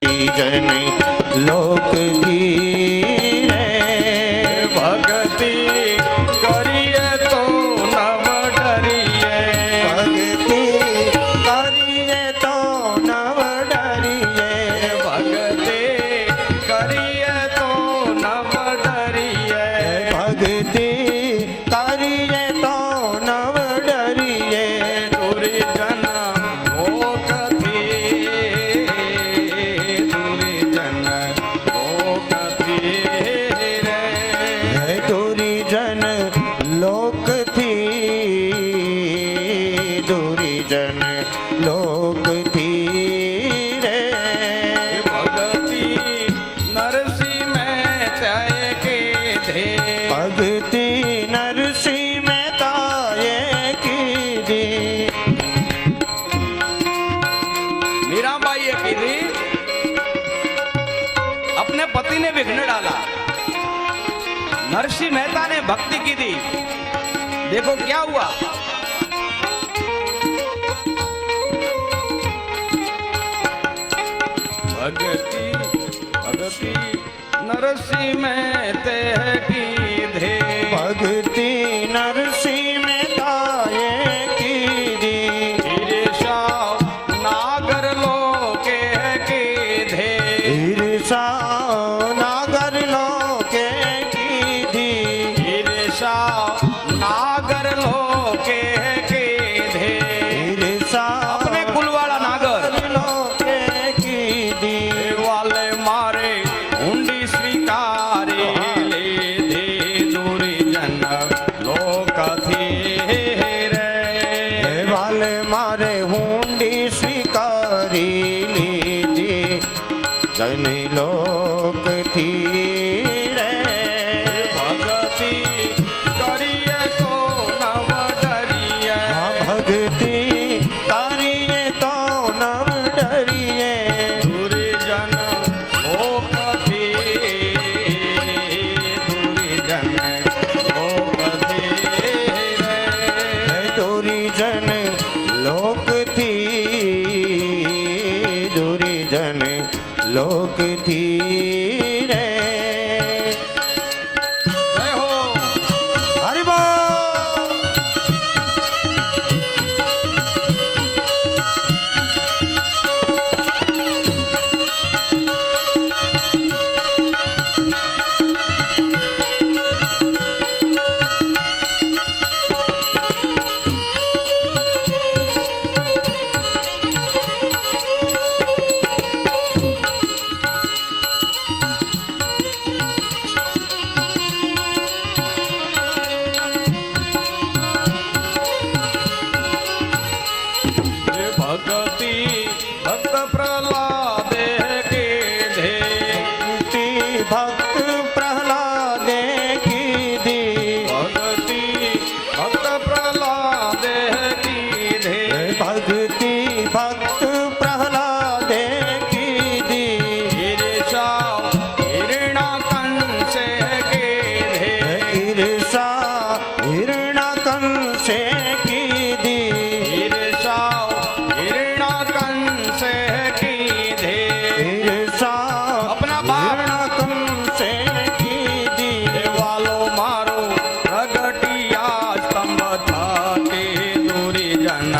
जन लोक की भक्ति करिए तो नव डरिए, भक्ति करिए तो नव डरिए, भक्ति करिए तो नव डरिए, भक्ति करिए तो नव डरिए। दूरी जन लोक थी, दूरी जन लोक थी रे, दूरी जन लोक थी, दूरी जन लोक थी रे। भगति नरसिंह में त्याय के थे, भक्ति नरसिंह मेहता ये की दी। मीराबाई ये की थी, अपने पति ने विघ्न डाला, नरसिंह मेहता ने भक्ति की थी। देखो क्या हुआ, भक्ति भक्ति नरसिंह मेहते की धे, भक्ति नरसिंह मेहता ये की दी। ईर्षा नागर लोके की धे, ईर्षा नागर लोके की दी। ईर्षा नागर लोके के धे, ईर्षा अपने कुल वाला नागर लोके की दी। वाले मारे हुंडी स्वीकारे ले दे, दूरी जन लोक थी रे, वाले मारे हुंडी स्वीकारी लीजिए, जन लोक थी रे। भगति करिए तो नव डरिए, भक्ति करिए तो नव डरिए, दूरी जन लोक थी, दूरी जन लोक थी रे, दूरी जन लोक थी, दूरी जन लोक थी रे। जय हो। हरि बोल। भगति भक्त प्रहलाद के धे, भक्ति भक्त प्रहलाद की दी। भगति भक्त प्रहलाद की धे, भक्ति भक्त प्रहलाद की दी। ईर्षा हिरण्यकंश के धे, ईर्षा हिरण्यकंश की दी। ईर्षा हिरण्यकंश की धे, ईर्षा अपना बाप हिरण्यकंश की दी। वालो मारो प्रगटिया स्तंभ था के, दूरी जन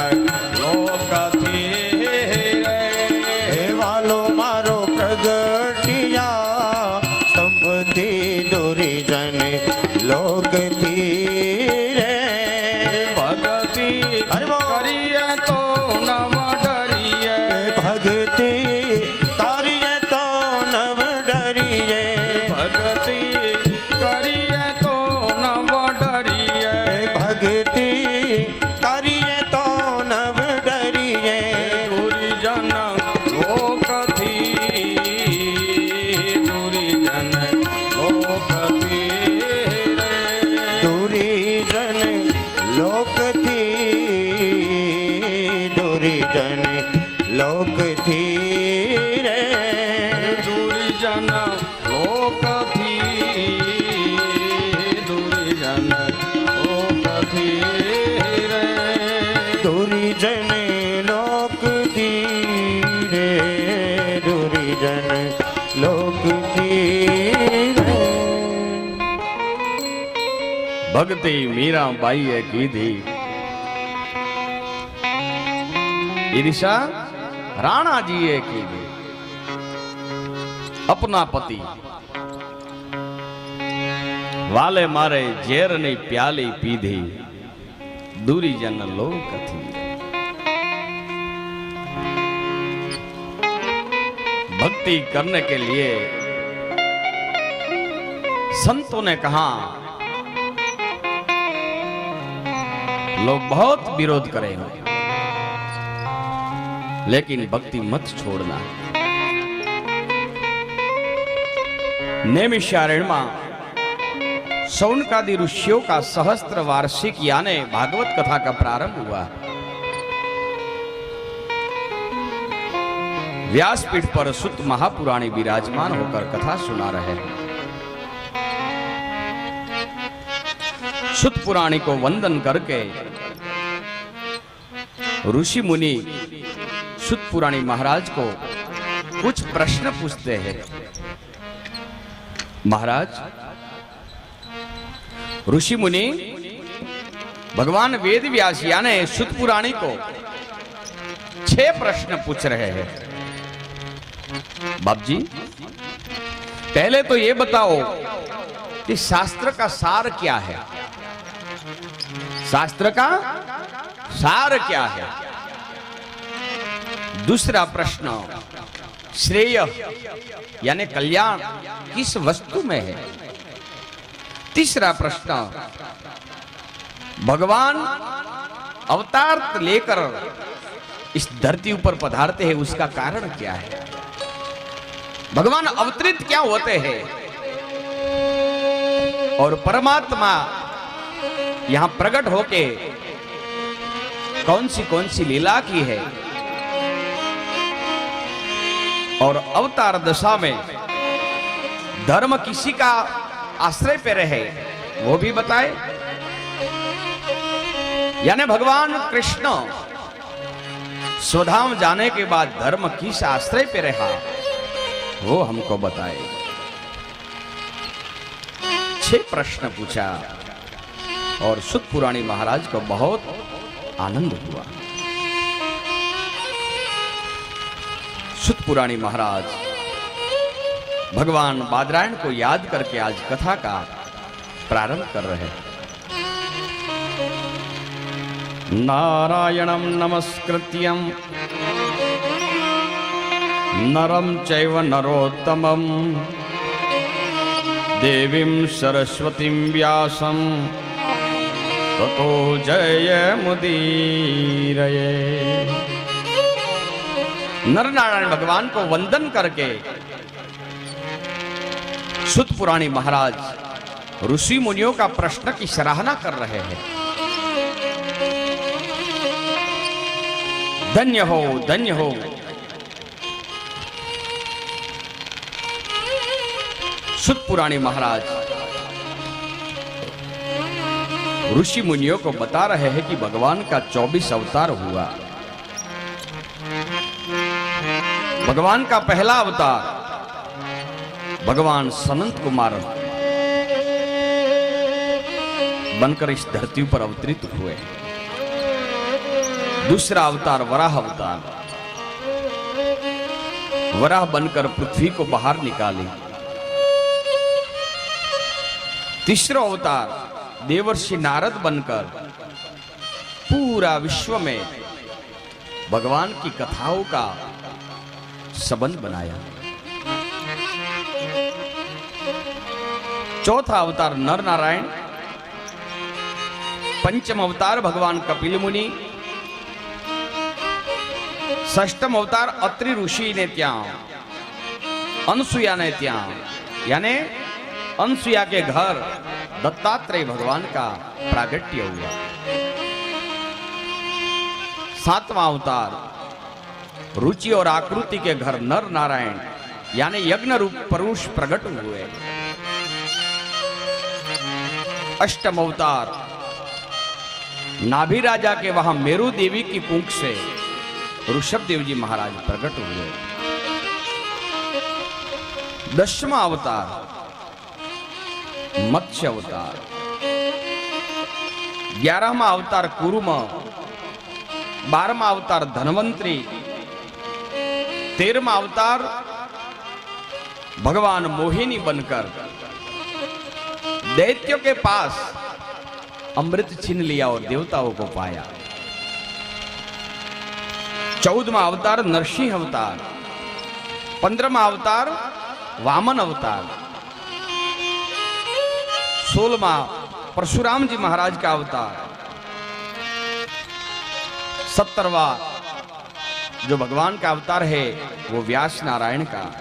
लोक थी रे, वालो मारो प्रगटिया संपत्ति, दूरी जन लोक थी रे। भगति हरि बोल। करिए तो नव डरिए, भक्ति करिए तो नव डरिए, भगति करिए तो नव डरिए, भक्ति करिए तो नव डरिए। दूरी जन लोक थी, दूरी जन लोक थी रे, दूरी जन लोक थी, दूरी जन लोक थी रे। दूरी जन लोक थी, दूरी जन लोक थी रे, दूरी जन लोक थी रे, दूरी जन जन लोक धीरे। भक्ति मीरा बाई कीधी ईर्षा राणा जी कीधी। अपना पति वाले मारे झेर ने प्याली पीधी दूरी जन लोक थी। भक्ति करने के लिए संतों ने कहा, लोग बहुत विरोध करेंगे लेकिन भक्ति मत छोड़ना। नैमिषारण्य में शौनकादि ऋषियों का सहस्त्र वार्षिक यानी भागवत कथा का प्रारंभ हुआ। व्यासपीठ पर सुत महापुराणी विराजमान होकर कथा सुना रहे हैं। सुत पुराणी को वंदन करके ऋषि मुनि सुत पुराणी महाराज को कुछ प्रश्न पूछते हैं। महाराज, ऋषि मुनि भगवान वेद व्यास यानी सुत पुराणी को 6 प्रश्न पूछ रहे हैं। बाप जी, पहले तो ये बताओ कि शास्त्र का सार क्या है? शास्त्र का सार क्या है? दूसरा प्रश्न, श्रेय यानी कल्याण किस वस्तु में है? तीसरा प्रश्न, भगवान अवतार लेकर इस धरती ऊपर पधारते हैं, उसका कारण क्या है? भगवान अवतरित क्या होते हैं? और परमात्मा यहां प्रकट होके कौन सी लीला की है? और अवतार दशा में धर्म किसी का आश्रय पे रहे वो भी बताए। यानी भगवान कृष्ण स्वधाम जाने के बाद धर्म किस आश्रय पे रहा वो हमको बताए। 6 प्रश्न पूछा और सुत पुराणी महाराज को बहुत आनंद हुआ। सुत पुराणी महाराज भगवान बादरायण को याद करके आज कथा का प्रारंभ कर रहे हैं। नारायणं नमस्कृत्यं नरं चैव नरोत्तमं देवीं सरस्वतीं व्यासं ततो जयमुदीरये। नर नारायण भगवान को वंदन करके सुत पुराणी महाराज ऋषि मुनियों का प्रश्न की सराहना कर रहे हैं। धन्य हो, धन्य हो। सुत पुराणी महाराज ऋषि मुनियों को बता रहे हैं कि भगवान का 24 अवतार हुआ। भगवान का पहला अवतार भगवान सनंत कुमार बनकर इस धरती पर अवतरित हुए। दूसरा अवतार वराह अवतार, वराह बनकर पृथ्वी को बाहर निकाली। तीसरा अवतार देवर्षि नारद बनकर पूरा विश्व में भगवान की कथाओं का संबंध बनाया। चौथा अवतार नर नारायण, पंचम अवतार भगवान कपिल मुनि, षष्टम अवतार अत्रि ऋषि ने त्या, अनसुया ने त्या, यानी अनसुया के घर दत्तात्रेय भगवान का प्रागट्य हुआ। सातवां अवतार रुचि और आकृति के घर नर नारायण यानी यज्ञ रूप पुरुष प्रकट हुए। अष्टम अवतार नाभि राजा के वहां मेरु देवी की कुंख से ऋषभ देव जी महाराज प्रकट हुए। 10वां अवतार मत्स्य अवतार, 11वां अवतार कुरुम, 12वां अवतार धनवंतरी, 13वां अवतार भगवान मोहिनी बनकर दैत्यों के पास अमृत छीन लिया और देवताओं को पाया। 14वां अवतार नरसिंह अवतार, 15वां अवतार वामन अवतार, 16वां परशुराम जी महाराज का अवतार, 17वां जो भगवान का अवतार है वो व्यास नारायण का,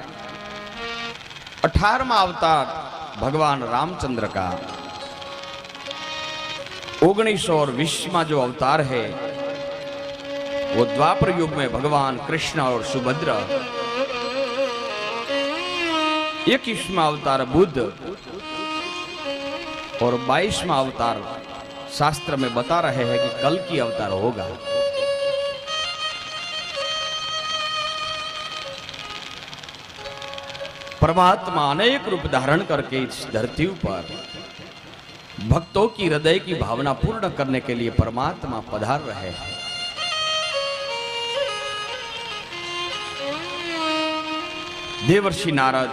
18वां अवतार भगवान रामचंद्र का, 19 और 20वां जो अवतार है वो द्वापर युग में भगवान कृष्ण और सुभद्रा, 21वां अवतार बुद्ध और 22वां अवतार शास्त्र में बता रहे हैं कि कल की अवतार होगा। परमात्मा अनेक रूप धारण करके इस धरती पर भक्तों की हृदय की भावना पूर्ण करने के लिए परमात्मा पधार रहे हैं। देवर्षि नारद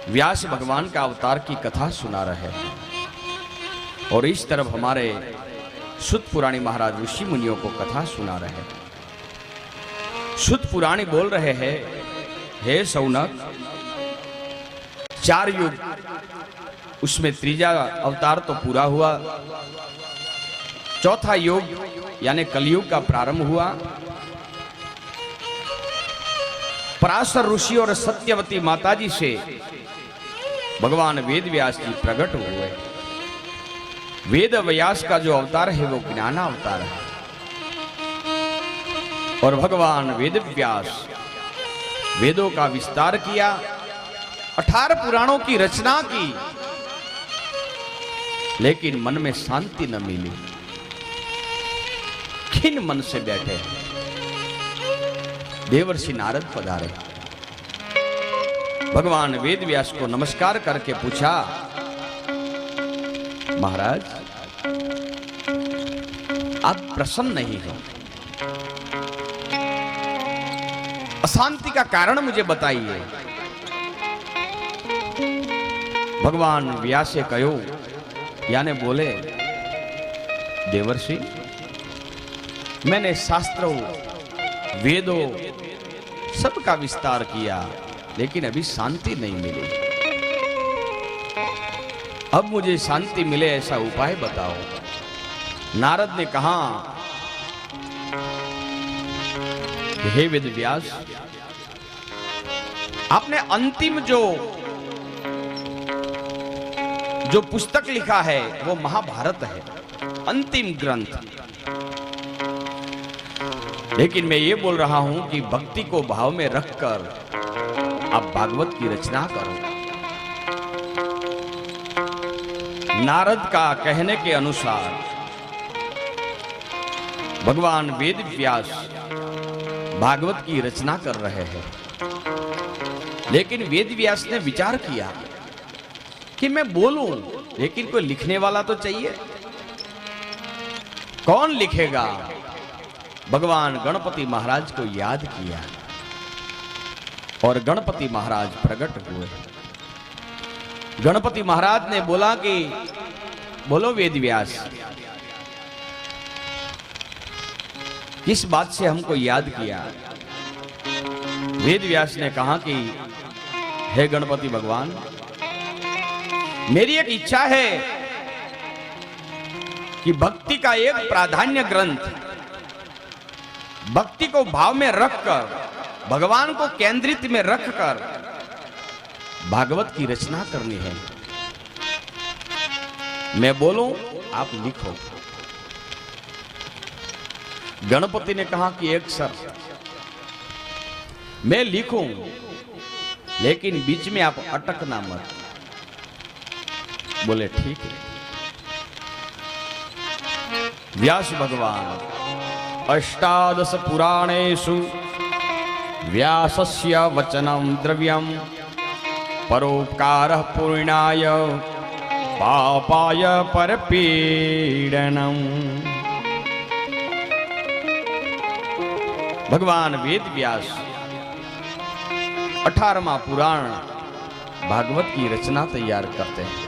व्यास भगवान का अवतार की कथा सुना रहे हैं और इस तरफ हमारे सुत पुराणी महाराज ऋषि मुनियों को कथा सुना रहे हैं। सुत पुराणी बोल रहे हैं, हे सौनक, 4 युग, उसमें तीजा अवतार तो पूरा हुआ, चौथा युग यानी कलयुग का प्रारंभ हुआ। पराशर ऋषि और सत्यवती माताजी से भगवान वेद व्यास जी प्रकट हुए। वेद व्यास का जो अवतार है वो ज्ञान अवतार है और भगवान वेद व्यास वेदों का विस्तार किया, 18 पुराणों की रचना की, लेकिन मन में शांति न मिली। खिन्न मन से बैठे देवर्षि नारद पधारे। भगवान वेद व्यास को नमस्कार करके पूछा, महाराज आप प्रसन्न नहीं हो, अशांति का कारण मुझे बताइए। भगवान व्यास से कहो यानी बोले, देवर्षि मैंने शास्त्रों वेदों सबका विस्तार किया, लेकिन अभी शांति नहीं मिली। अब मुझे शांति मिले ऐसा उपाय बताओ। नारद ने कहा, हे वेद व्यास, आपने अंतिम जो पुस्तक लिखा है वो महाभारत है, अंतिम ग्रंथ। लेकिन मैं ये बोल रहा हूं कि भक्ति को भाव में रखकर आप भागवत की रचना करो। नारद का कहने के अनुसार भगवान वेद व्यास भागवत की रचना कर रहे हैं, लेकिन वेद व्यास ने विचार किया कि मैं बोलूं, लेकिन कोई लिखने वाला तो चाहिए। कौन लिखेगा? भगवान गणपति महाराज को याद किया और गणपति महाराज प्रकट हुए। गणपति महाराज ने बोला कि बोलो वेद व्यास, किस बात से हमको याद किया? वेद व्यास ने कहा कि हे गणपति भगवान, मेरी एक इच्छा है कि भक्ति का एक प्राधान्य ग्रंथ, भक्ति को भाव में रखकर, भगवान को केंद्रित में रखकर भागवत की रचना करनी है। मैं बोलूं, आप लिखो। गणपति ने कहा कि एक शर्त, मैं लिखूं, लेकिन बीच में आप अटकना मत। बोले ठीक है। व्यास भगवान अष्टादश पुराणेषु व्यासस्य वचनं द्रव्यं परोपकार पूर्णाय पापाय परपीडनम। भगवान वेद व्यास 18वां पुराण भागवत की रचना तैयार करते हैं।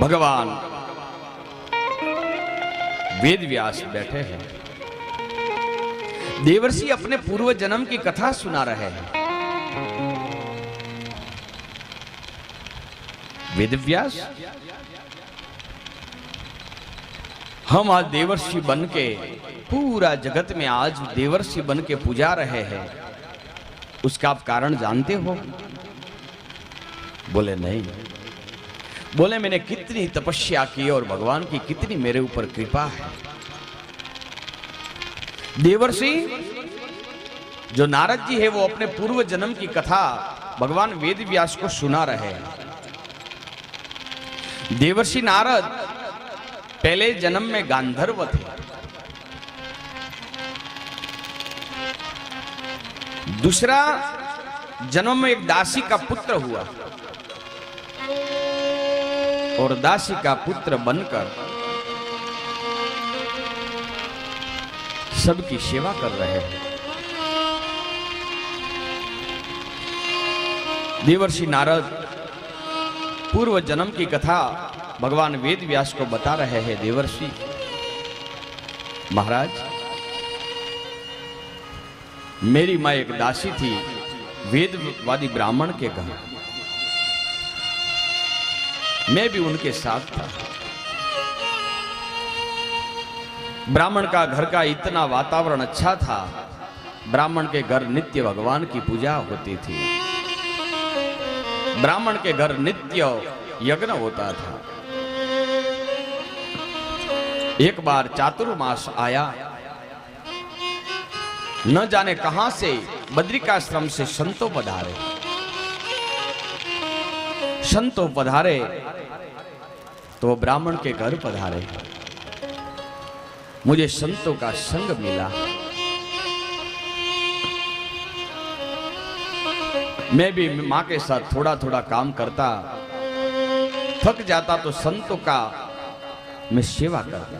भगवान वेद व्यास बैठे हैं, देवर्षि अपने पूर्व जन्म की कथा सुना रहे हैं। वेद व्यास, हम आज देवर्षि बन के पूरा जगत में आज देवर्षि बन के पूजा रहे हैं, उसका आप कारण जानते हो? बोले नहीं। बोले मैंने कितनी तपस्या की और भगवान की कितनी मेरे ऊपर कृपा है। देवर्षि जो नारद जी है वो अपने पूर्व जन्म की कथा भगवान वेद व्यास को सुना रहे हैं। देवर्षि नारद पहले जन्म में गांधर्व थे, दूसरा जन्म में एक दासी का पुत्र हुआ और दासी का पुत्र बनकर सबकी सेवा कर रहे हैं। देवर्षि नारद पूर्व जन्म की कथा भगवान वेद व्यास को बता रहे हैं। देवर्षि महाराज, मेरी मां एक दासी थी वेदवादी ब्राह्मण के घर, मैं भी उनके साथ था। ब्राह्मण का घर का इतना वातावरण अच्छा था, ब्राह्मण के घर नित्य भगवान की पूजा होती थी, ब्राह्मण के घर नित्य यज्ञ होता था। एक बार चातुर्मास आया, न जाने कहां से बद्रिकाश्रम से संतों पधारे। संतों पधारे तो ब्राह्मण के घर पधारे। मुझे संतों का संग मिला, मैं भी मां के साथ थोड़ा थोड़ा काम करता, थक जाता तो संतों का मैं सेवा करता।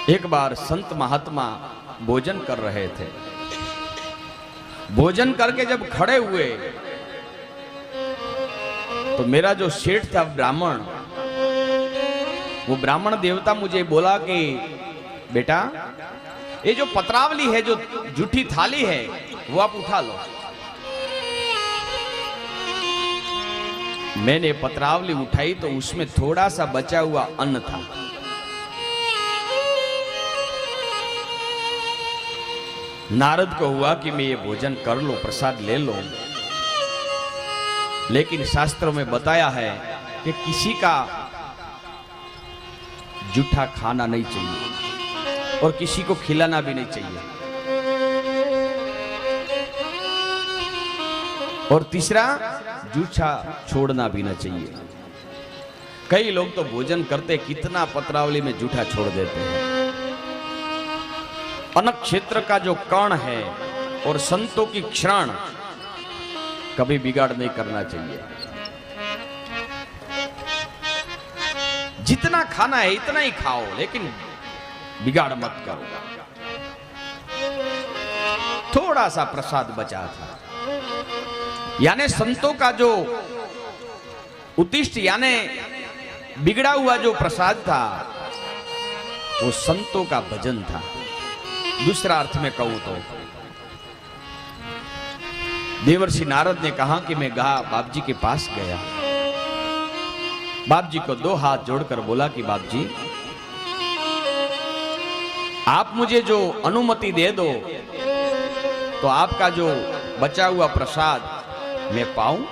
एक बार संत महात्मा भोजन कर रहे थे, भोजन करके जब खड़े हुए तो मेरा जो सेठ था ब्राह्मण, वो ब्राह्मण देवता मुझे बोला कि बेटा ये जो पत्रावली है, जो जूठी थाली है, वो आप उठा लो। मैंने पत्रावली उठाई तो उसमें थोड़ा सा बचा हुआ अन्न था। नारद को हुआ कि मैं ये भोजन कर लो, प्रसाद ले लो, लेकिन शास्त्रों में बताया है कि किसी का जूठा खाना नहीं चाहिए और किसी को खिलाना भी नहीं चाहिए। और तीसरा, जूठा छोड़ना भी ना चाहिए। कई लोग तो भोजन करते कितना पत्रावली में जूठा छोड़ देते हैं। अन्न क्षेत्र का जो कण है और संतों की क्षण कभी बिगाड़ नहीं करना चाहिए। जितना खाना है इतना ही खाओ, लेकिन बिगाड़ मत करो। थोड़ा सा प्रसाद बचा था, यानी संतों का जो उतिष्ठ यानी बिगड़ा हुआ जो प्रसाद था वो संतों का भजन था। दूसरा अर्थ में कहूं तो देवर्षि नारद ने कहा कि मैं बाप जी के पास गया, बाप जी को 2 हाथ जोड़कर बोला कि बाप जी आप मुझे जो अनुमति दे दो तो आपका जो बचा हुआ प्रसाद मैं पाऊं।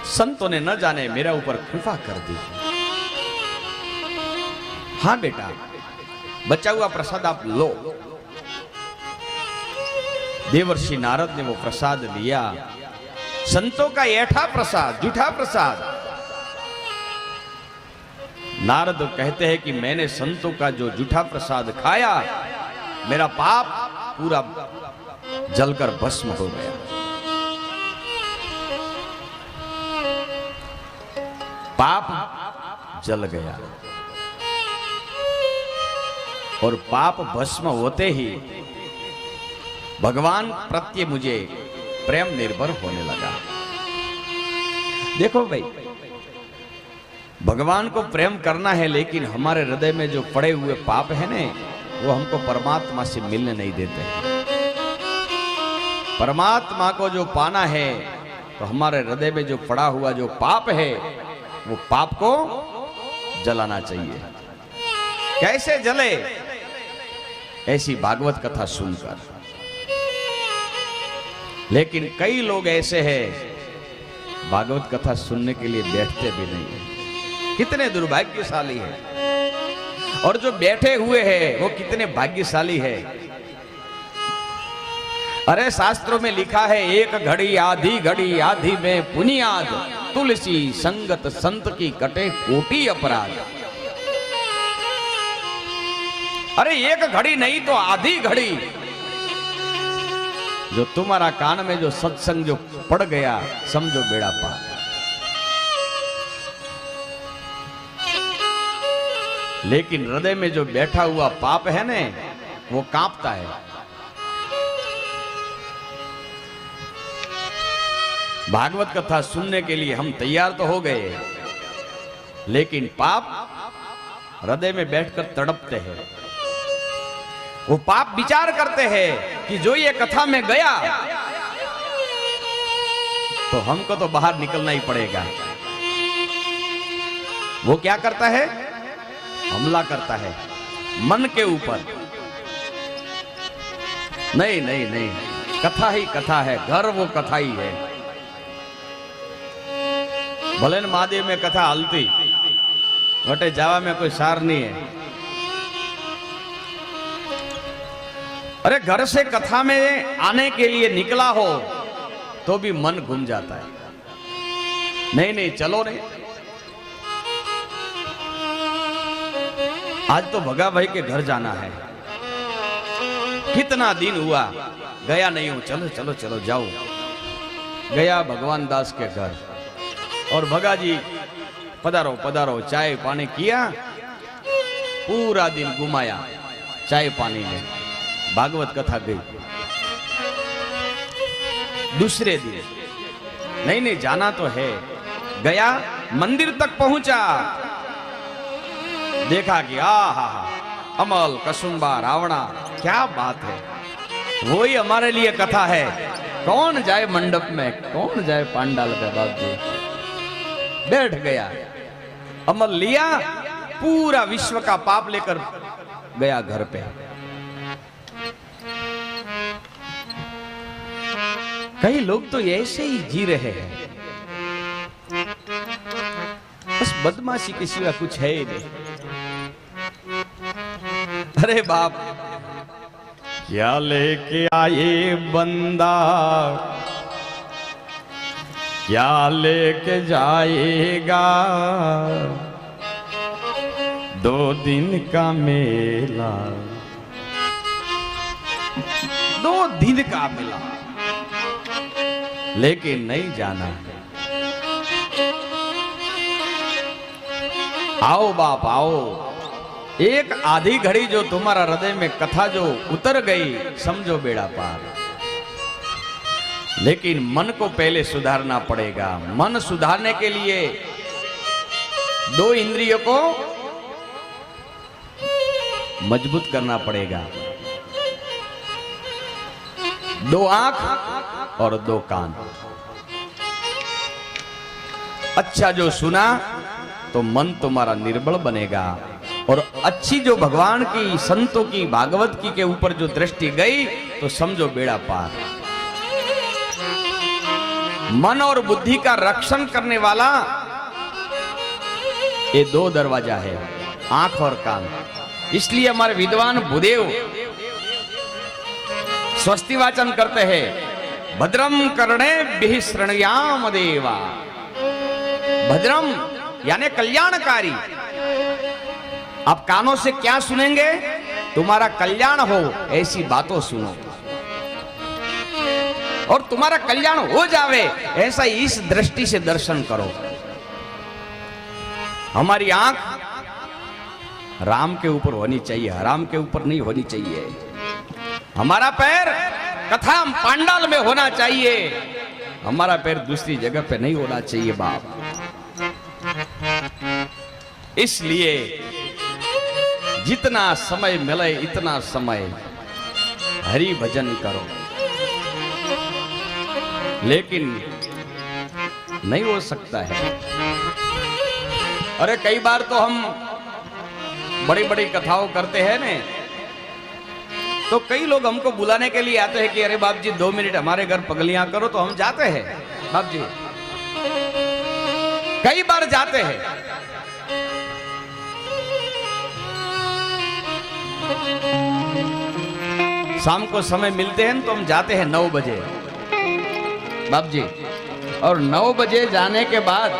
संतों ने न जाने मेरा ऊपर कृपा कर दी। हाँ बेटा, बचा हुआ प्रसाद आप लो। देवर्षि नारद ने वो प्रसाद लिया, संतों का ऐठा प्रसाद, जूठा प्रसाद। नारद कहते हैं कि मैंने संतों का जो जूठा प्रसाद खाया, मेरा पाप पूरा जलकर भस्म हो गया। पाप जल गया और पाप भस्म होते ही भगवान प्रत्ये मुझे प्रेम निर्भर होने लगा। देखो भाई, भगवान को प्रेम करना है, लेकिन हमारे हृदय में जो पड़े हुए पाप है ना, वो हमको परमात्मा से मिलने नहीं देते। परमात्मा को जो पाना है तो हमारे हृदय में जो पड़ा हुआ जो पाप है, वो पाप को जलाना चाहिए। कैसे जले? ऐसी भागवत कथा सुनकर। लेकिन कई लोग ऐसे हैं, भागवत कथा सुनने के लिए बैठते भी नहीं है। कितने दुर्भाग्यशाली है। और जो बैठे हुए हैं वो कितने भाग्यशाली है। अरे शास्त्रों में लिखा है, एक घड़ी आधी में पुनियाद, तुलसी संगत संत की कटे कोटि अपराध। अरे एक घड़ी नहीं तो आधी घड़ी जो तुम्हारा कान में जो सत्संग जो पड़ गया, समझो बेड़ा पार। लेकिन हृदय में जो बैठा हुआ पाप है ना, वो कांपता है। भागवत कथा सुनने के लिए हम तैयार तो हो गए, लेकिन पाप हृदय में बैठकर तड़पते हैं। वो पाप विचार करते हैं कि जो ये कथा में गया तो हमको तो बाहर निकलना ही पड़ेगा। वो क्या करता है? हमला करता है मन के ऊपर। नहीं नहीं नहीं, कथा ही कथा है, घर वो कथा ही है। भले न महादेव में कथा हलती, वटे जावा में कोई सार नहीं है। अरे घर से कथा में आने के लिए निकला हो तो भी मन घूम जाता है। नहीं नहीं चलो नहीं, आज तो भगा भाई के घर जाना है। कितना दिन हुआ गया नहीं हूं, चलो चलो चलो जाओ। गया भगवान दास के घर और भगा जी पधारो पधारो, चाय पानी किया, पूरा दिन घुमाया चाय पानी में। भागवत कथा गई। दूसरे दिन नहीं नहीं जाना तो है, गया मंदिर तक पहुंचा, देखा कि आहा अमल कसुंबा रावणा, क्या बात है। वही हमारे लिए कथा है। कौन जाए मंडप में, कौन जाए पांडाल पे। बाप जी बैठ गया, अमल लिया, पूरा विश्व का पाप लेकर गया घर पे। कई लोग तो ऐसे ही जी रहे हैं, बस बदमाशी के सिवा कुछ है ही नहीं। अरे बाप, क्या लेके आए बंदा, क्या लेके जाएगा, 2 दिन का मेला, 2 दिन का मेला, लेकिन नहीं जाना। आओ बाप आओ, एक आधी घड़ी जो तुम्हारा हृदय में कथा जो उतर गई, समझो बेड़ा पार। लेकिन मन को पहले सुधारना पड़ेगा। मन सुधारने के लिए 2 इंद्रियों को मजबूत करना पड़ेगा। 2 आंख और 2 कान। अच्छा जो सुना तो मन तुम्हारा निर्बल बनेगा, और अच्छी जो भगवान की संतों की भागवत की के ऊपर जो दृष्टि गई तो समझो बेड़ा पार। मन और बुद्धि का रक्षण करने वाला ये 2 दरवाजा है, आंख और कान। इसलिए हमारे विद्वान भूदेव स्वस्ति वाचन करते हैं, भद्रम कर्णेभ्यः शृणुयाम देवा। भद्रम यानी कल्याणकारी, आप कानों से क्या सुनेंगे? तुम्हारा कल्याण हो ऐसी बातों सुनो, और तुम्हारा कल्याण हो जावे ऐसा इस दृष्टि से दर्शन करो। हमारी आंख राम के ऊपर होनी चाहिए, हराम के ऊपर नहीं होनी चाहिए। हमारा पैर कथा पांडाल में होना चाहिए, हमारा पैर दूसरी जगह पे नहीं होना चाहिए बाप। इसलिए जितना समय मिले इतना समय हरि भजन करो, लेकिन नहीं हो सकता है। अरे कई बार तो हम बड़ी बड़ी कथाओं करते हैं ने, तो कई लोग हमको बुलाने के लिए आते हैं कि अरे बाप जी 2 मिनट हमारे घर पगलियां करो, तो हम जाते हैं बाप जी, कई बार जाते हैं। शाम को समय मिलते हैं तो हम जाते हैं 9 बजे बाप जी, और 9 बजे जाने के बाद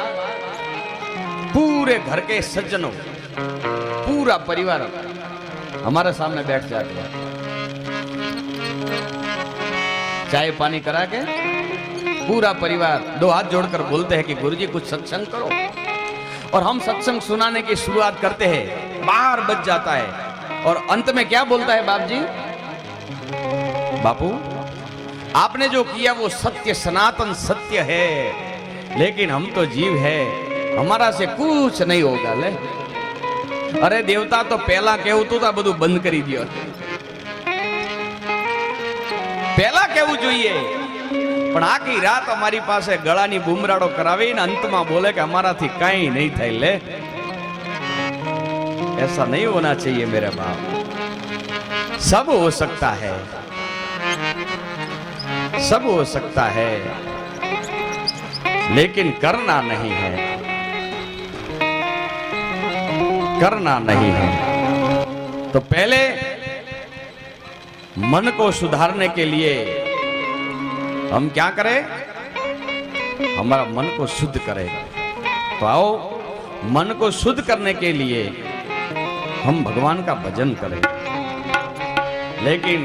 पूरे घर के सज्जनों, पूरा परिवार हमारे सामने बैठ जाते हैं, चाय पानी करा के पूरा परिवार 2 हाथ जोड़कर बोलते हैं कि गुरुजी कुछ सत्संग करो, और हम सत्संग सुनाने की शुरुआत करते हैं। 12 बज जाता है और अंत में क्या बोलता है बाप जी? बापू आपने जो किया वो सत्य, सनातन सत्य है, लेकिन हम तो जीव है, हमारा से कुछ नहीं होगा ले। अरे देवता तो पहला कहूं था બધું બંધ કરી दियो, पहला कहવું જોઈએ, પણ આખી રાત અમારી પાસે ગળાની બુમરાડો કરાવીને અંતમાં બોલે કે અમારાથી કાંઈ નહીં થાય ले। ऐसा नहीं होना चाहिए मेरे बाप। सब हो सकता है, सब हो सकता है, लेकिन करना नहीं है, करना नहीं है। तो पहले मन को सुधारने के लिए हम क्या करें? हमारा मन को शुद्ध करें। तो आओ मन को शुद्ध करने के लिए हम भगवान का भजन करें, लेकिन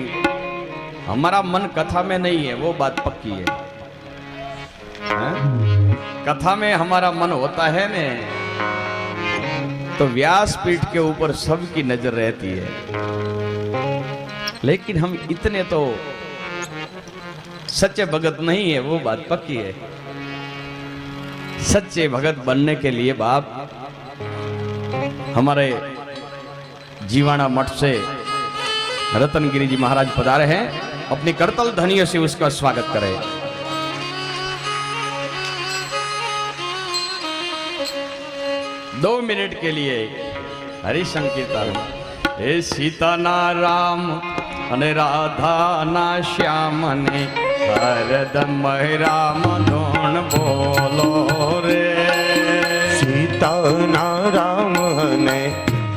हमारा मन कथा में नहीं है, वो बात पक्की है। कथा में हमारा मन होता है ने, तो व्यासपीठ के ऊपर सबकी नजर रहती है, लेकिन हम इतने तो सच्चे भगत नहीं है, वो बात पक्की है। सच्चे भगत बनने के लिए बाप हमारे जीवाणा मठ से रतनगिरी जी महाराज पधारे हैं, अपनी करतल ध्वनियों से उसका स्वागत करें। दो मिनट के लिए हरि संकीर्तन। हे सीता ना राम अने राधा ना श्याम ने हरदम राम धुन बोलो रे। सीता ना राम ने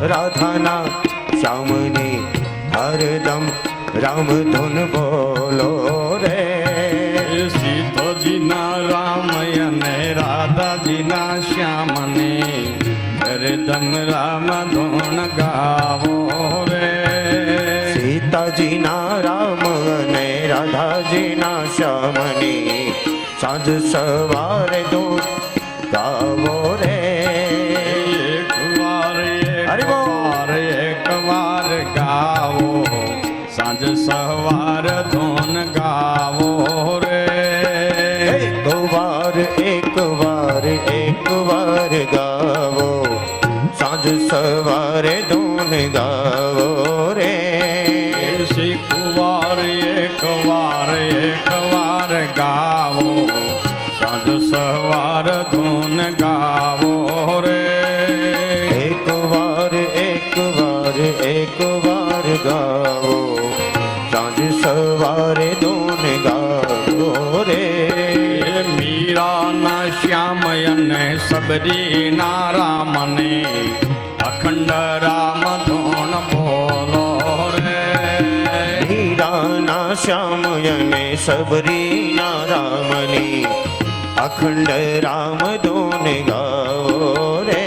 राधा ना श्याम ने हरदम राम धुन बोलो रे। सीता जी ना राम ने राधा जी ना श्याम ने हरदम राम धुन गावो रे। सीता जी ना राम ने राधा जी ना श्याम ने साँझ सवारे दो गावो रे। एक बार गावो, साँझ सवार धुन गावो रे। एक बार गावो, साँझ सवारे धुन गावो रे। एक बार गावो, साँझ सवार धुन गावो रे। एक बार गावो, साँझ सवारे धुन गावो रे। मीरा न श्याम ने सबरी ना राम ने अखंड राम धुन बोलो रे। मीरा ना श्याम ने सबरी ना राम ने अखंड राम धुन गावो रे।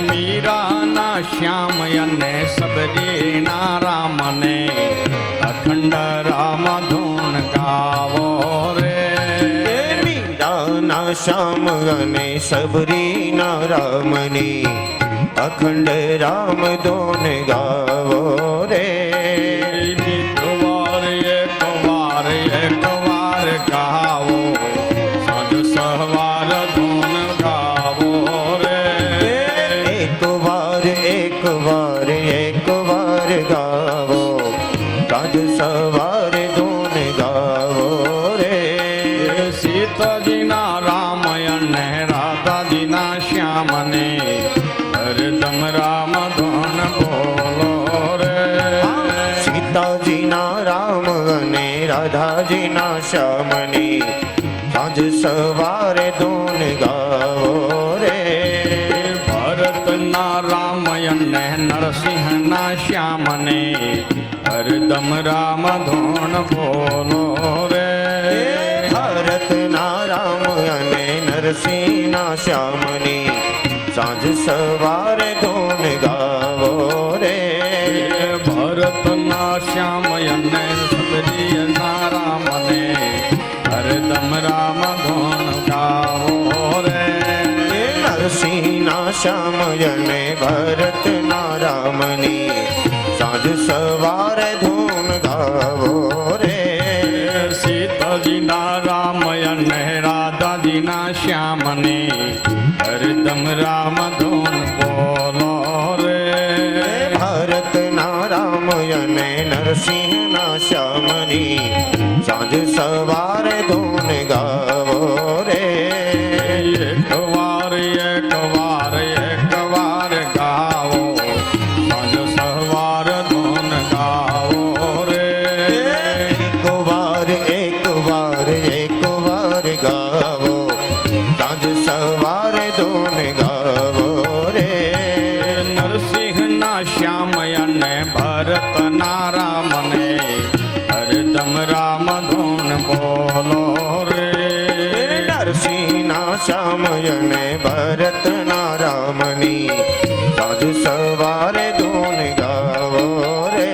मीरा ना श्याम શ્યામ અને સબરીના રામની અખંડ રામ ધૂન ગાવો રે. એક વાર ગાવો સાંજ સવાર ધૂન ગાવો રે. એક વાર ગાવો સાંજ સવાર ધૂન ગાવો રે. સીતાજીના રામાયણ રાધાજીના શ્યામને હરદમ રામ ધૂન બોલો રે. સીતાજીના રામ અને રાધાજીના શ્યામની સાંજ સવારે ધૂન ગાવો રે. ભરતના રામાયણ નરસિંહના શ્યામને હરદમ રામ ધૂન બોલો રે. ભરતના રામ અને નરસિંહના શ્યામની સાંજ સવારે ધૂન ગાવો રે. ભરતના શ્યામયન સબરીના રામને હરદમ રામ ધૂન ગાવો રે. નરસિંહના શ્યામયને ભરતના રામની સાંજ સવારે ધૂન ગાવો રે. સીતાજીના રામાયણ રાધાજીના શ્યામને હરદમ રામ ધૂન બોલો રે. ભરતના રામયને નરસિંહના શ્યામની સાંજ સવારે ધૂન ગાવો રે. એક વાર ગાવો સાંજ સવાર ધૂન ગાવો રે. એક વાર ગાવો સાંજ સવારે ધૂન ગાવો રે. નરસિંહના શ્યામયન ભરતના રામને હરદમ રામ ધૂન બોલો રે. નરસિંહના શ્યામયને ભરતના રામની સાંજ સવારે ધૂન ગાવો રે.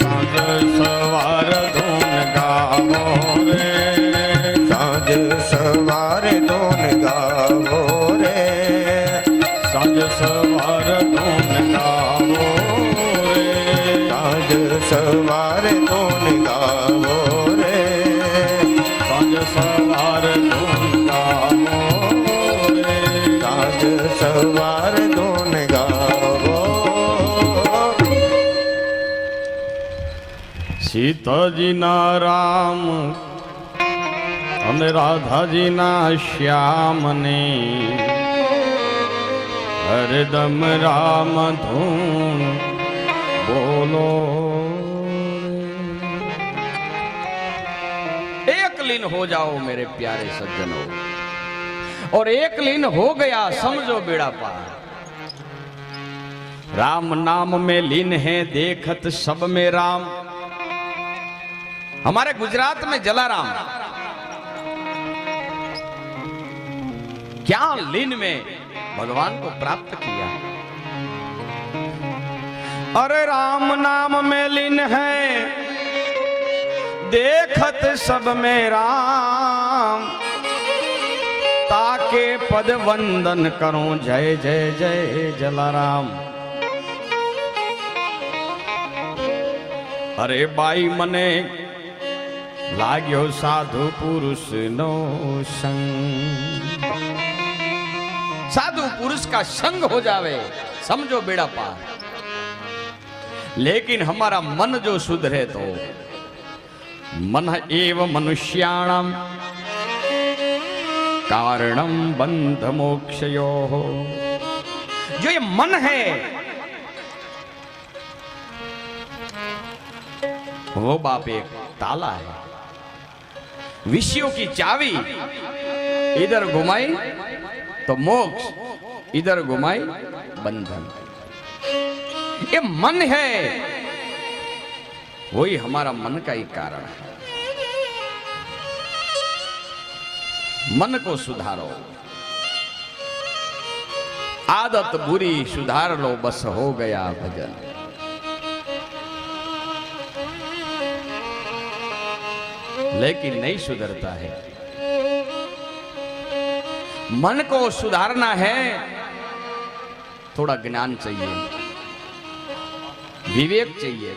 સાંજ સવાર ધૂન ગાવો રે. સાંજ સવારે ધૂન ગાવો રે. સાંજ સવાર ધૂન ગાવો રે. સાંજ સવારે ધૂન ગાવો રે. સાંજ સવાર ધૂન ગાવો રે. સાંજ સવાર ધૂન ગાવો. સીતાજીના રામ અને રાધાજીના શ્યામને હરદમ રામ ધૂન બોલો. एक लीन हो जाओ मेरे प्यारे सज्जनों, और एक लीन हो गया समझो बेड़ा पार. राम नाम में लीन है देखत सब में राम. हमारे गुजरात में जलाराम क्या लीन में भगवान को प्राप्त किया. अरे राम नाम में लीन है देखत सब में राम. ताके पद वंदन करूं जय जय जय जलाराम. अरे बाई मने लाग्यो साधु पुरुष नो संग. साधु पुरुष का संग हो जावे समझो बेड़ा पार. लेकिन हमारा मन जो सुधरे तो मन एव मनुष्याणाम कारणम बंध मोक्षयो. जो ये मन है वो बाप एक ताला है. विषयों की चावी इधर घुमाई तो मोक्ष, इधर घुमाई बंधन. ये मन है, वही हमारा मन का ही कारण है. मन को सुधारो, आदत बुरी सुधार लो, बस हो गया भजन. लेकिन नहीं सुधरता है. मन को सुधारना है, थोड़ा ज्ञान चाहिए, विवेक चाहिए।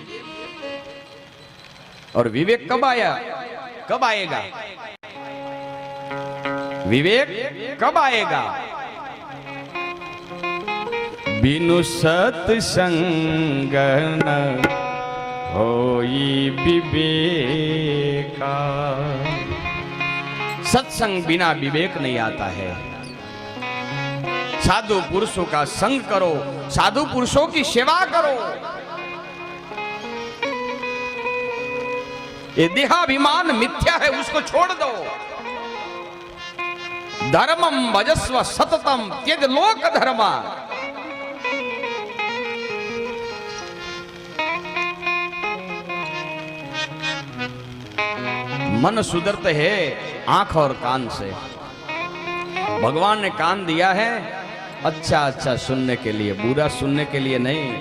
और विवेक कब आया, कब आएगा? विवेक कब आएगा? बिनु सत्संग न होई विवेका। सत्संग बिना विवेक नहीं आता है। साधु पुरुषों का संग करो, साधु पुरुषों की सेवा करो। ये देहाभिमान मिथ्या है, उसको छोड़ दो। धर्मम भजस्व सततम त्यज लोक धर्मा। मन सुधरते है आंख और कान से। भगवान ने कान दिया है अच्छा अच्छा सुनने के लिए, बुरा सुनने के लिए नहीं।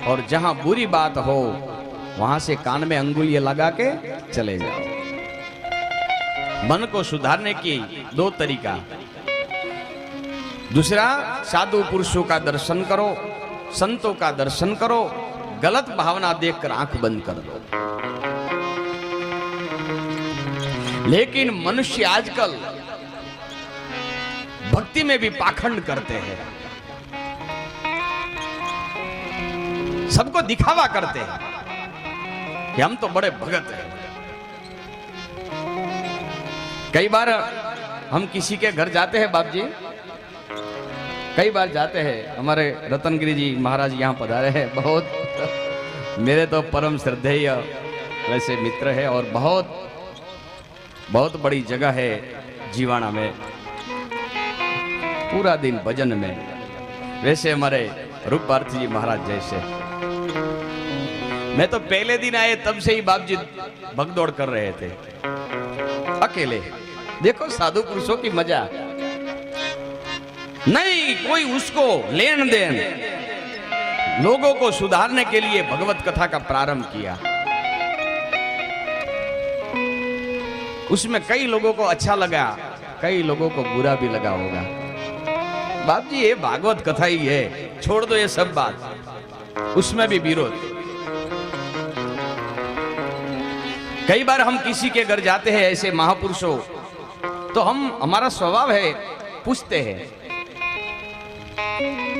और जहां बुरी बात हो वहां से कान में अंगुलियां लगा के चले जाओ। मन को सुधारने की दो तरीका। दूसरा, साधु पुरुषों का दर्शन करो, संतों का दर्शन करो। गलत भावना देखकर आंख बंद कर दो। लेकिन मनुष्य आजकल भक्ति में भी पाखंड करते हैं, सबको दिखावा करते हैं कि हम तो बड़े भगत हैं। कई बार हम किसी के घर जाते हैं, बाप जी कई बार जाते हैं। हमारे रतनगिरी जी महाराज यहाँ पधारे हैं, बहुत मेरे तो परम श्रद्धेय वैसे मित्र है। और बहुत बहुत बड़ी जगह है जीवाणा में, पूरा दिन भजन में। वैसे हमारे रूप भारती जी महाराज जैसे। मैं तो पहले दिन आए तब से ही बाप जी भगदौड़ कर रहे थे अकेले। देखो साधु पुरुषों की मजा नहीं, कोई उसको लेन देन। लोगों को सुधारने के लिए भगवत कथा का प्रारंभ किया। उसमें कई लोगों को अच्छा लगा, कई लोगों को बुरा भी लगा होगा। बाप जी ये भागवत कथा ही है, छोड़ दो ये सब बात। उसमें भी विरोध। कई बार हम किसी के घर जाते हैं ऐसे महापुरुषों, तो हमारा स्वभाव है पूछते हैं,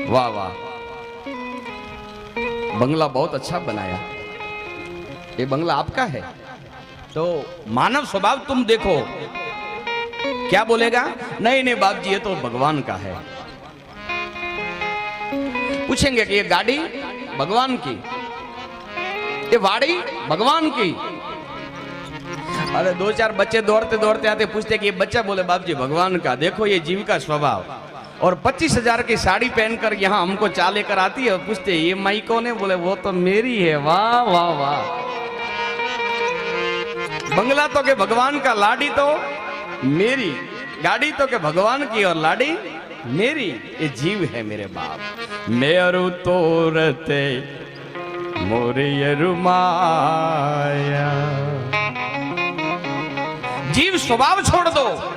वाह वाह बंगला बहुत अच्छा बनाया, ये बंगला आपका है? तो मानव स्वभाव तुम देखो क्या बोलेगा, नहीं नहीं बाप जी ये तो भगवान का है। पूछेंगे कि ये गाड़ी भगवान की, ये वाड़ी भगवान की। अरे दो चार बच्चे दौड़ते दौड़ते आते, पूछते कि ये बच्चा, बोले बाप जी भगवान का। देखो ये जीव का स्वभाव। और 25,000 की साड़ी पहनकर यहाँ हमको चा लेकर आती है और पूछते ये माई कौन है? बोले वो तो मेरी है। वाह वाह वाह, बंगला तो के भगवान का, लाड़ी तो मेरी। गाड़ी तो के भगवान की और लाड़ी मेरी। ये जीव है मेरे बाप। मेरु तोरते मोरियरु माया। जीव स्वभाव छोड़ दो।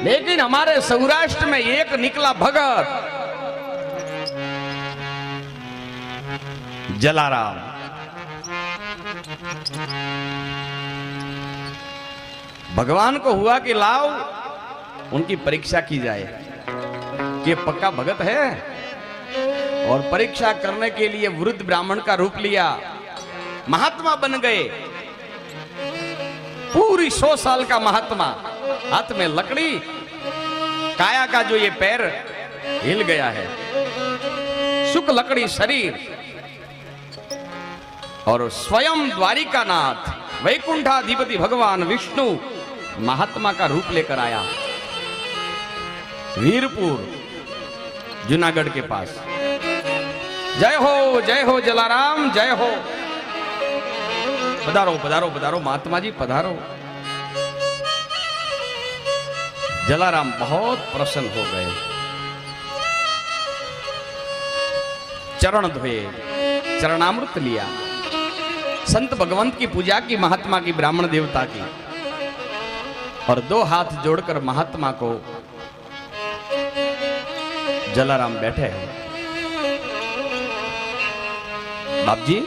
लेकिन हमारे सौराष्ट्र में एक निकला भगत, जलाराम। भगवान को हुआ कि लाओ उनकी परीक्षा की जाए कि पक्का भगत है। और परीक्षा करने के लिए वृद्ध ब्राह्मण का रूप लिया, महात्मा बन गए। पूरी 100 साल का महात्मा, हाथ में लकड़ी, काया का जो ये पैर हिल गया है, सुख लकड़ी शरीर। और स्वयं द्वारिकानाथ वैकुंठाधिपति भगवान विष्णु महात्मा का रूप लेकर आया वीरपुर जूनागढ़ के पास। जय हो जलाराम, जय हो। पधारो पधारो पधारो महात्मा जी पधारो। जलाराम बहुत प्रसन्न हो गए, चरण धोए, चरणामृत लिया, संत भगवंत की पूजा की, महात्मा की, ब्राह्मण देवता की। और दो हाथ जोड़कर महात्मा को जलाराम बैठे हैं। बाप जी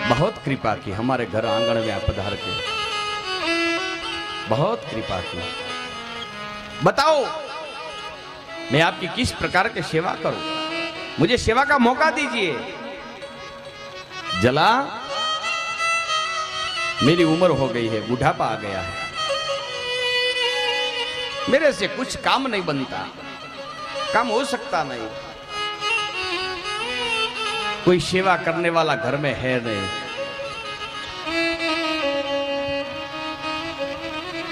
बहुत कृपा की, हमारे घर आंगन में आप पधार के बहुत कृपा की। बताओ मैं आपकी किस प्रकार की सेवा करूं, मुझे सेवा का मौका दीजिए। जला मेरी उम्र हो गई है, बुढ़ापा आ गया है, मेरे से कुछ काम नहीं बनता, काम हो सकता नहीं, कोई सेवा करने वाला घर में है नहीं,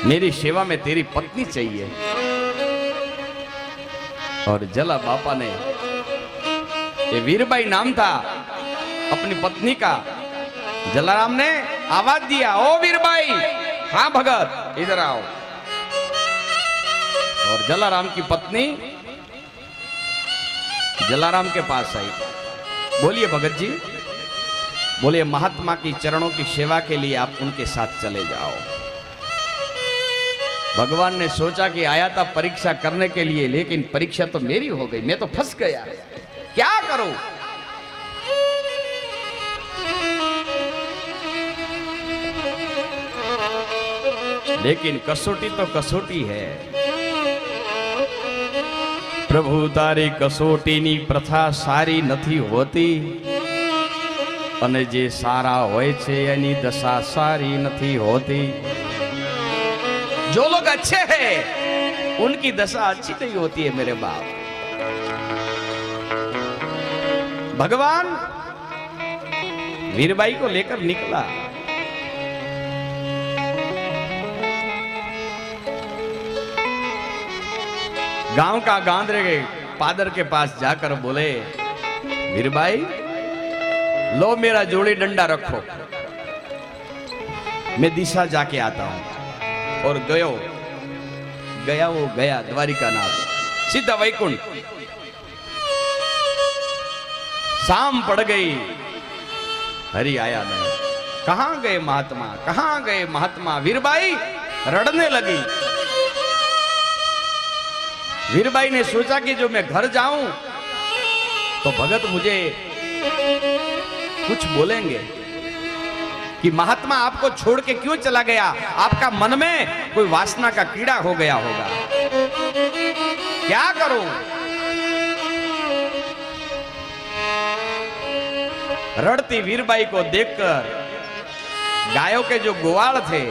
मेरी सेवा में तेरी पत्नी चाहिए। और जला बापा ने, ये वीरबाई नाम था अपनी पत्नी का, जलाराम ने आवाज दिया, ओ वीरबाई, हाँ भगत इधर आओ। और जलाराम की पत्नी जलाराम के पास आई। बोलिए भगत जी, बोलिए महात्मा की चरणों की सेवा के लिए आप उनके साथ चले जाओ। भगवान ने सोचा कि आया था परीक्षा करने के लिए, लेकिन परीक्षा तो मेरी हो गई, मैं तो फंस गया, क्या करूं। लेकिन कसौटी तो कसौटी है। प्रभु तारी कसोटीनी प्रथा सारी નથી હોતી અને જે સારા હોય છે એની દશા સારી નથી હોતી। जो लोग अच्छे हैं उनकी दशा अच्छी नहीं होती है मेरे बाप। भगवान वीरबाई को लेकर निकला। गांव का गांधरे के पादर के पास जाकर बोले, वीरबाई लो मेरा जोड़ी डंडा रखो, मैं दिशा जाके आता हूं। और गया वो गया द्वारिका नाथ, सीधा वैकुंठ। शाम पड़ गई, हरि आया नहीं। कहां गए महात्मा, कहां गए महात्मा। वीरबाई रड़ने लगी। वीरबाई ने सोचा कि जो मैं घर जाऊं तो भगत मुझे कुछ बोलेंगे कि महात्मा आपको छोड़ के क्यों चला गया, आपका मन में कोई वासना का कीड़ा हो गया होगा, क्या करूं। रड़ती वीरबाई को देखकर गायों के जो ग्वाल थे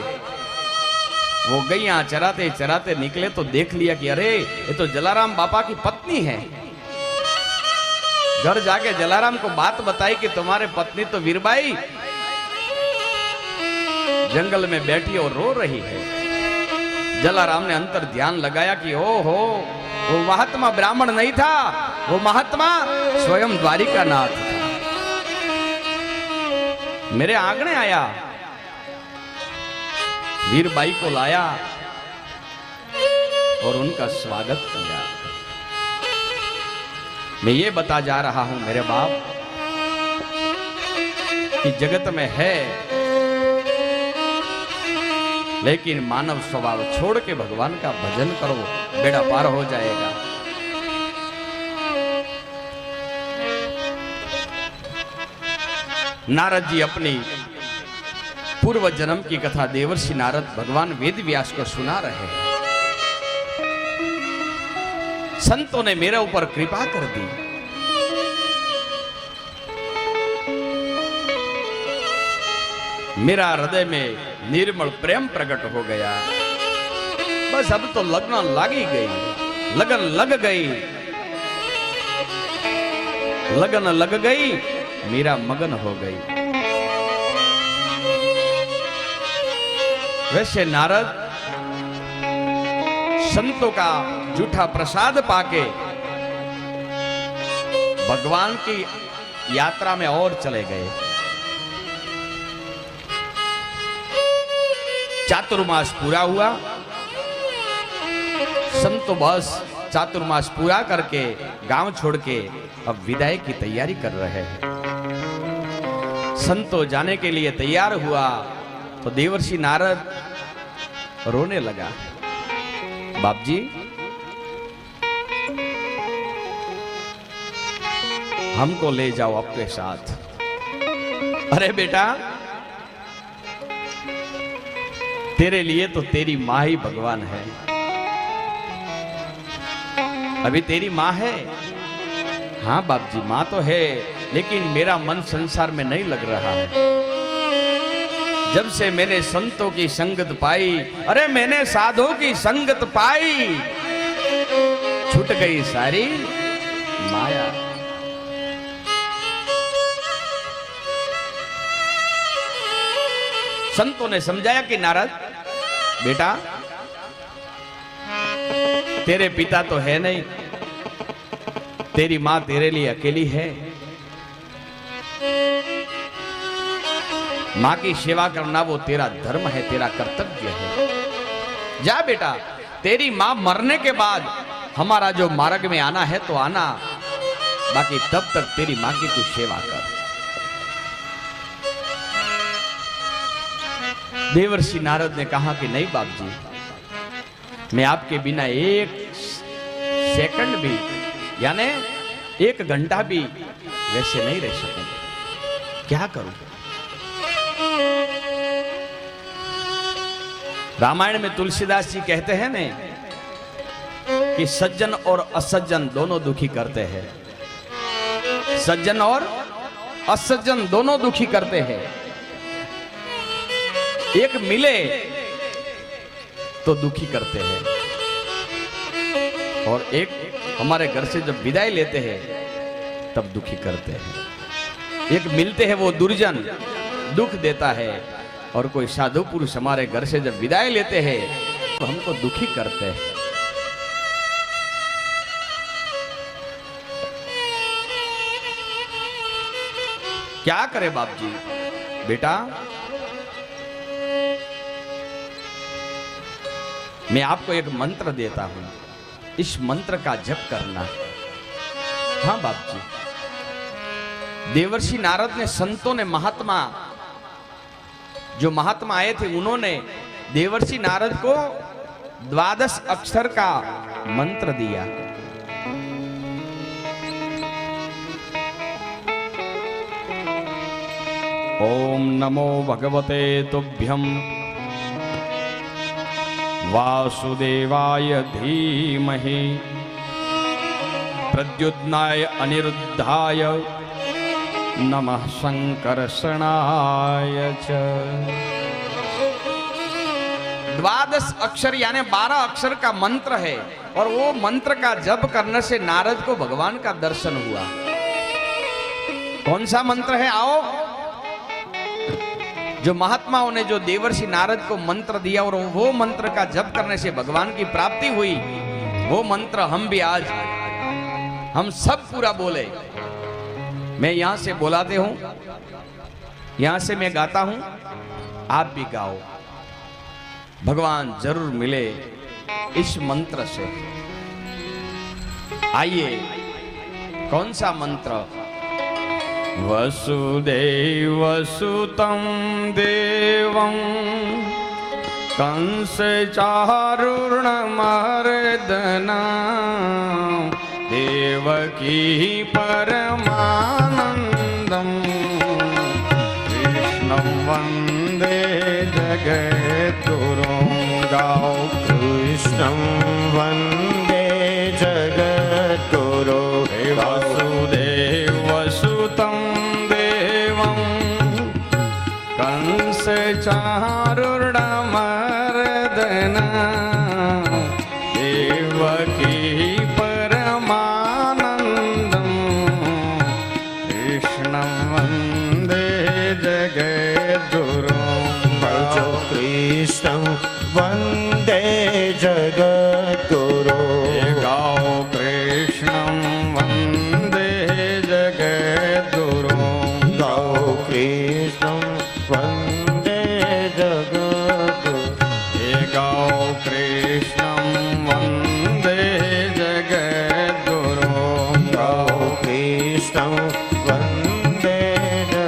वो गैया चराते चराते निकले तो देख लिया कि अरे ये तो जलाराम बापा की पत्नी है। घर जाके जलाराम को बात बताई कि तुम्हारे पत्नी तो वीरबाई जंगल में बैठी और रो रही है। जलाराम ने अंतर ध्यान लगाया कि ओ हो, वो महात्मा ब्राह्मण नहीं था, वो महात्मा स्वयं द्वारिका नाथ था। मेरे आंगने आया, वीरबाई को लाया और उनका स्वागत किया। मैं ये बता जा रहा हूं मेरे बाप कि जगत में है, लेकिन मानव स्वभाव छोड़ के भगवान का भजन करो, बेड़ा पार हो जाएगा। नारद जी अपनी पूर्व जन्म की कथा देवर्षि नारद भगवान वेद व्यास को सुना रहे हैं। संतों ने मेरे ऊपर कृपा कर दी। मेरा हृदय में निर्मल प्रेम प्रकट हो गया। बस अब तो लगन लगी गई, लगन लग गई, लगन लग गई, मेरा मगन हो गई। वैसे नारद संतों का जूठा प्रसाद पाके भगवान की यात्रा में और चले गए। चातुर्मास पूरा हुआ, संतो बस चातुर्मास पूरा करके गांव छोड़ के अब विदाई की तैयारी कर रहे हैं। संतो जाने के लिए तैयार हुआ तो देवर्षि नारद रोने लगा। बाप जी, हमको ले जाओ आपके साथ। अरे बेटा, तेरे लिए तो तेरी माँ ही भगवान है। अभी तेरी माँ है? हाँ बाप जी, माँ तो है, लेकिन मेरा मन संसार में नहीं लग रहा है। जब से मैंने संतों की संगत पाई, अरे मैंने साधुओं की संगत पाई, छूट गई सारी माया। संतों ने समझाया कि नारद बेटा, तेरे पिता तो है नहीं, तेरी मां तेरे लिए अकेली है। मां की सेवा करना वो तेरा धर्म है, तेरा कर्तव्य है। जा बेटा, तेरी मां मरने के बाद हमारा जो मार्ग में आना है तो आना, बाकी तब तक तेरी मां की तू सेवा कर। देवर्षि नारद ने कहा कि नहीं बाप जी, मैं आपके बिना एक सेकंड भी, यानी एक घंटा भी वैसे नहीं रह सकूंगा। क्या करूं? रामायण में तुलसीदास जी कहते हैं ने कि सज्जन और असज्जन दोनों दुखी करते हैं। सज्जन और असज्जन दोनों दुखी करते हैं। एक मिले तो दुखी करते हैं, और एक हमारे घर से जब विदाई लेते हैं तब दुखी करते हैं। एक मिलते हैं वो दुर्जन दुख देता है, और कोई साधु पुरुष हमारे घर से जब विदाई लेते हैं तो हमको दुखी करते हैं। क्या करे बाप जी? बेटा, मैं आपको एक मंत्र देता हूं, इस मंत्र का जप करना। हाँ बाप जी। देवर्षि नारद ने, संतों ने, महात्मा जो महात्मा आए थे, उन्होंने देवर्षि नारद को 12 अक्षर का मंत्र दिया। ओम नमो भगवते तुभ्यं वासुदेवाय धीमहि प्रद्युम्नाय अनिरुद्धाय नमः संकर्षणाय च। 12 अक्षर यानी 12 अक्षर का मंत्र है, और वो मंत्र का जप करने से नारद को भगवान का दर्शन हुआ। कौन सा मंत्र है? आओ, जो महात्माओं ने जो देवर्षि नारद को मंत्र दिया और वो मंत्र का जप करने से भगवान की प्राप्ति हुई, वो मंत्र हम भी आज हम सब पूरा बोले। मैं यहां से बोलाते हूं, यहां से मैं गाता हूं, आप भी गाओ। भगवान जरूर मिले इस मंत्र से। आइए, कौन सा मंत्र? वसुदेवसुतं देवं कंसचारूर्णमर्दना देवकी परमानन्दं कृष्णं वन्दे जगद्गुरुं। गाओ, कृष्णं वन्दे जगद्गुरो। वासुदेवसुतं देवं कंसचारूर्णमर्दना देवकी परमानन्दं कृष्णं वन्दे जगद्गुरुं। भजो कृष्णं वन्दे जगद्गुरो। गाओ, कृष्णं वन्दे जगद्गुरुं। गाओ, कृष्णं वन्दे जगद्गुरो। गाओ, कृष्णं वन्दे जगद्गुरुं। गाओ, कृष्णं वन्दे जगद्गुरो।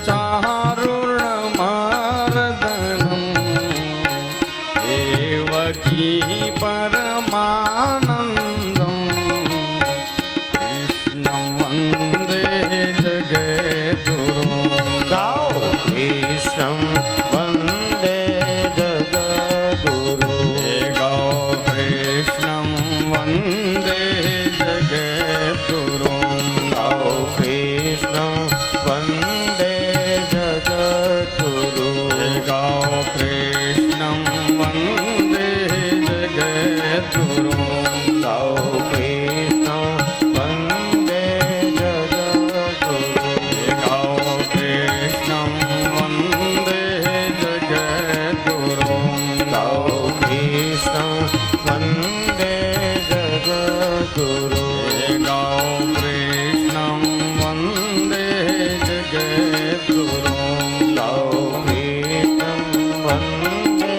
चारुणमर्दनं देवकी परमानन्दं कृष्णं वन्दे जगद्गुरुं। गाओ कृष्णं वन्दे जगद्गुरु। गाओ कृष्णं वन्दे जगद्गुरुं। गाओ कृष्णं वन्दे जगद्गुरु। गाओ कृष्णं वन्दे जगद्गुरुं। गाओ कृष्णं वन्दे जगद्गुरु। गाओ कृष्णं वन्दे जगद्गुरुं। गाओ कृष्णं वन्दे जगद्गुरु। गाओ कृष्णं वन्दे जगद्गुरुं। गाओ कृष्णं वन्दे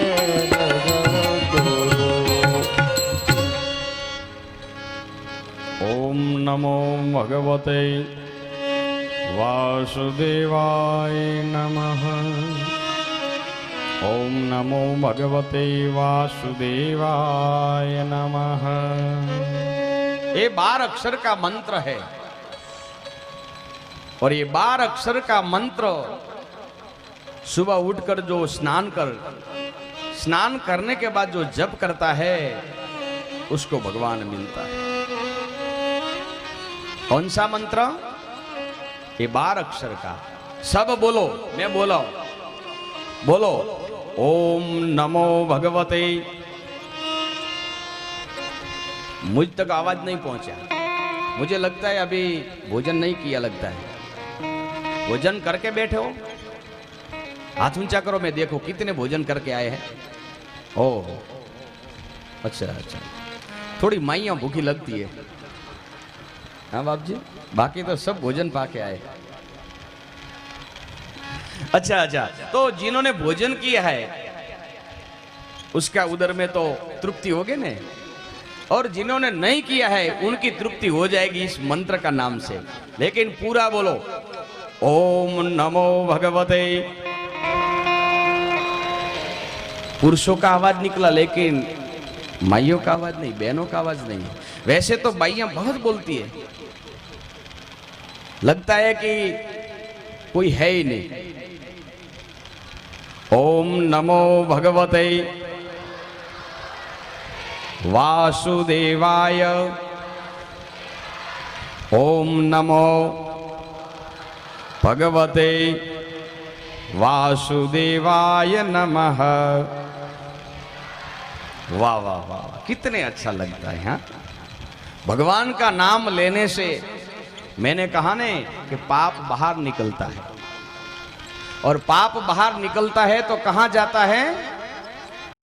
जगद्गुरु। ॐ नमो भगवते वासुदेवाय नमः। ॐ नमो भगवते वासुदेवाय नमः। ये 12 अक्षर का मंत्र है और ये 12 अक्षर का मंत्र सुबह उठकर जो स्नान करने के बाद जो जप करता है उसको भगवान मिलता है। कौन सा मंत्र? ये 12 अक्षर का। सब बोलो, मैं बोला बोलो। ओम नमो भगवते। मुझ तक आवाज नहीं पहुंचा। मुझे लगता है अभी भोजन नहीं किया लगता है। भोजन करके बैठे हो? हाथ ऊंचा करो, मैं देखो कितने भोजन करके आए हैं। ओह अच्छा अच्छा, थोड़ी माइयां भूखी लगती है। हाँ बाप जी, बाकी तो सब भोजन पाके आए। अच्छा अच्छा, तो जिन्होंने भोजन किया है उसका उदर में तो तृप्ति होगी ना, और जिन्होंने नहीं किया है उनकी तृप्ति हो जाएगी इस मंत्र का नाम से। लेकिन पूरा बोलो। ओम नमो भगवते। पुरुषों का आवाज निकला लेकिन माइयों का आवाज नहीं, बहनों का आवाज नहीं। वैसे तो बाइयां बहुत बोलती है, लगता है कि कोई है ही नहीं। ओम नमो भगवते वासुदेवाय। ओम नमो भगवते वासुदेवाय नमः। वाह वाह वाह, कितने अच्छा लगता है। हाँ, भगवान का नाम लेने से मैंने कहा ने कि पाप बाहर निकलता है, और पाप बाहर निकलता है तो कहां जाता है?